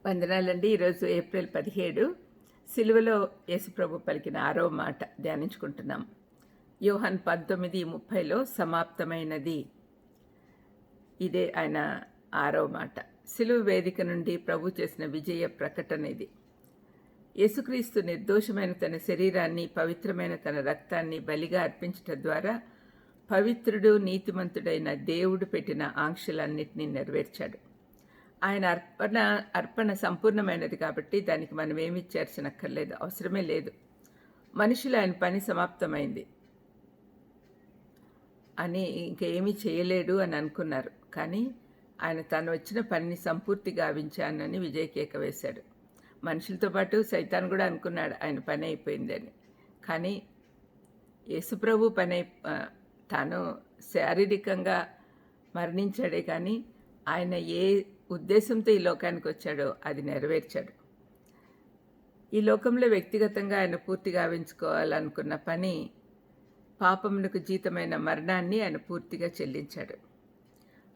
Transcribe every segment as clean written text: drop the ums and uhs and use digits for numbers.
వందనాలండి. ఈరోజు ఏప్రిల్ 17 సిలువలో యేసుప్రభు పలికిన 6వ మాట ధ్యానించుకుంటున్నాం. యోహాను 19:30లో సమాప్తమైనది. ఇదే ఆయన 6వ మాట. సిలువ వేదిక నుండి ప్రభు చేసిన విజయ ప్రకటన ఇది. యేసుక్రీస్తు నిర్దోషమైన తన శరీరాన్ని, పవిత్రమైన తన రక్తాన్ని బలిగా అర్పించటం ద్వారా పవిత్రుడు, నీతిమంతుడైన దేవుడు పెట్టిన ఆంక్షలన్నింటినీ నెరవేర్చాడు. ఆయన అర్పణ సంపూర్ణమైనది కాబట్టి దానికి మనం ఏమి చేర్చనక్కర్లేదు, అవసరమే లేదు. మనుషులు ఆయన పని సమాప్తమైంది అని ఇంకేమీ చేయలేడు అని అనుకున్నారు. కానీ ఆయన తను వచ్చిన పనిని సంపూర్తి గావించానని విజయకేక వేశాడు. మనుషులతో పాటు సైతాన్ కూడా అనుకున్నాడు ఆయన పని అయిపోయిందని. కానీ యేసుప్రభు తాను శారీరకంగా మరణించాడే కానీ ఆయన ఏ ఉద్దేశంతో ఈ లోకానికి వచ్చాడో అది నెరవేర్చాడు. ఈ లోకంలో వ్యక్తిగతంగా ఆయన పూర్తి గావించుకోవాలనుకున్న పని, పాపమునకు జీతమైన మరణాన్ని ఆయన పూర్తిగా చెల్లించాడు.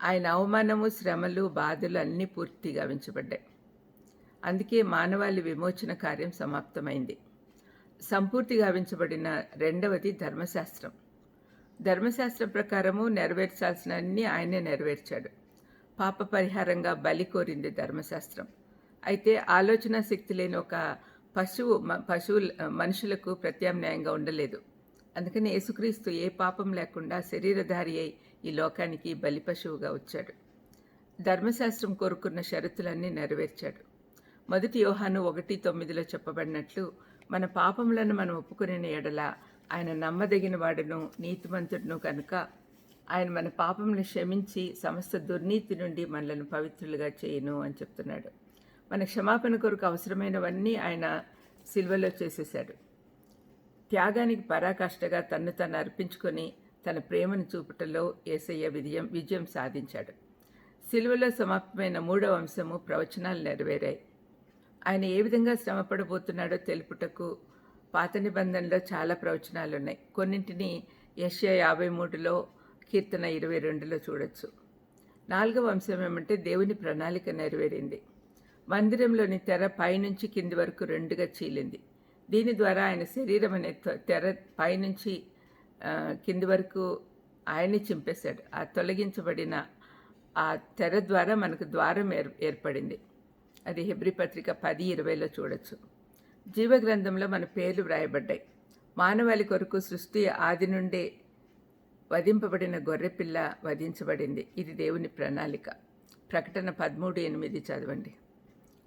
ఆయన అవమానము, శ్రమలు, బాధలు అన్నీ పూర్తి గావించబడ్డాయి. అందుకే మానవాళి విమోచన కార్యం సమాప్తమైంది. సంపూర్తి గావించబడిన రెండవది ధర్మశాస్త్రం. ధర్మశాస్త్రం ప్రకారము నెరవేర్చాల్సిన అన్నీ ఆయనే నెరవేర్చాడు. పాప పరిహారంగా బలి కోరింది ధర్మశాస్త్రం. అయితే ఆలోచన శక్తి లేని ఒక మనుషులకు ప్రత్యామ్నాయంగా ఉండలేదు. అందుకని యేసుక్రీస్తు ఏ పాపం లేకుండా శరీరధారి అయి ఈ లోకానికి బలి పశువుగా వచ్చాడు. ధర్మశాస్త్రం కోరుకున్న షరతులన్నీ నెరవేర్చాడు. 1 యోహాను 1:9లో చెప్పబడినట్లు, మన పాపములను మనం ఒప్పుకునే ఎడల ఆయన నమ్మదగిన వాడును, నీతిమంతుడును కనుక ఆయన మన పాపములను క్షమించి సమస్త దుర్నీతి నుండి మనలను పవిత్రులుగా చేయను అని చెప్తున్నాడు. మన క్షమాపణ కొరకు అవసరమైనవన్నీ ఆయన సిలువలో చేసేశాడు. త్యాగానికి పరాకాష్ఠగా తను అర్పించుకొని తన ప్రేమను చూపుటలో యేసయ్య విజయం సాధించాడు. సిలువలో సమాప్తమైన 3వ అంశము ప్రవచనాలు నెరవేరాయి. ఆయన ఏ విధంగా శ్రమపడబోతున్నాడో తెలుపుటకు పాత నిబంధనలో చాలా ప్రవచనాలున్నాయి. కొన్నింటిని యెషయా 53లో, కీర్తన 22లో చూడొచ్చు. 4వ అంశం ఏమంటే దేవుని ప్రణాళిక నెరవేరింది. మందిరంలోని తెర పైనుంచి కింది వరకు 2గా చీలింది. దీని ద్వారా ఆయన శరీరం అనే తెర పైనుంచి కింది వరకు ఆయన్ని చింపేశాడు. ఆ తొలగించబడిన ఆ తెర ద్వారా మనకు ద్వారం ఏర్పడింది. అది హెబ్రీ పత్రిక 10:20లో చూడొచ్చు. జీవగ్రంథంలో మన పేర్లు వ్రాయబడ్డాయి. మానవాళి కొరకు సృష్టి ఆది నుండే వధింపబడిన గొర్రెపిల్ల వధించబడింది. ఇది దేవుని ప్రణాళిక. ప్రకటన 13:8 చదవండి.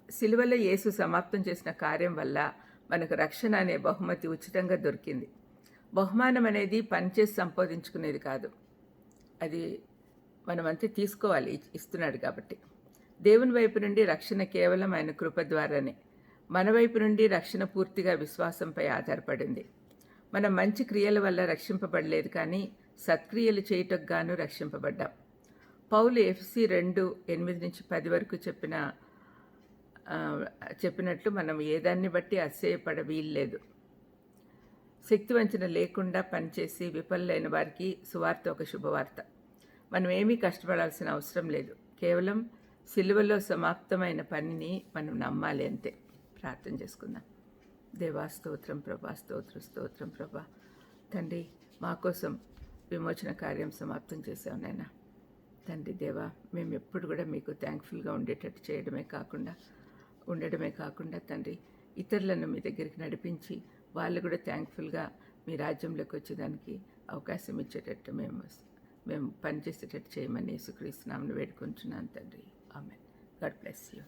సిలువలో యేసు సమాప్తం చేసిన కార్యం వల్ల మనకు రక్షణ అనే బహుమతి ఉచితంగా దొరికింది. బహుమానం అనేది పనిచేసి సంపాదించుకునేది కాదు, అది మనమంతా తీసుకోవాలి, ఇస్తున్నాడు కాబట్టి. దేవుని వైపు నుండి రక్షణ కేవలం ఆయన కృప ద్వారానే. మన వైపు నుండి రక్షణ పూర్తిగా విశ్వాసంపై ఆధారపడింది. మనం మంచి క్రియల వల్ల రక్షింపబడలేదు, కానీ సత్క్రియలు చేయుటకు గాను రక్షింపబడ్డాం. పౌలు ఎఫెసీ 2:8-10 వరకు చెప్పినట్లు మనం ఏదాన్ని బట్టి అతిశయపడ వీల్లేదు. శక్తివంచన లేకుండా పనిచేసి విఫలైన వారికి సువార్త ఒక శుభవార్త. మనం ఏమీ కష్టపడాల్సిన అవసరం లేదు. కేవలం సిలువలో సమాప్తమైన పనిని మనం నమ్మాలి అంతే. ప్రార్థన చేసుకుందాం. దేవా స్తోత్రం ప్రభా, స్తోత్రం ప్రభా. తండ్రి, మా కోసం విమోచన కార్యం సమాప్తం చేసావు నాయన. తండ్రి దేవా, మేము ఎప్పుడు కూడా మీకు థ్యాంక్ఫుల్గా ఉండడమే కాకుండా తండ్రి, ఇతరులను మీ దగ్గరికి నడిపించి వాళ్ళు కూడా థ్యాంక్ఫుల్గా మీ రాజ్యంలోకి వచ్చేదానికి అవకాశం ఇచ్చేటట్టు మేము పనిచేసేటట్టు చేయమని యేసుక్రీస్తు నామమున వేడుకుంటున్నాను తండ్రి. ఆమేన్. God bless you.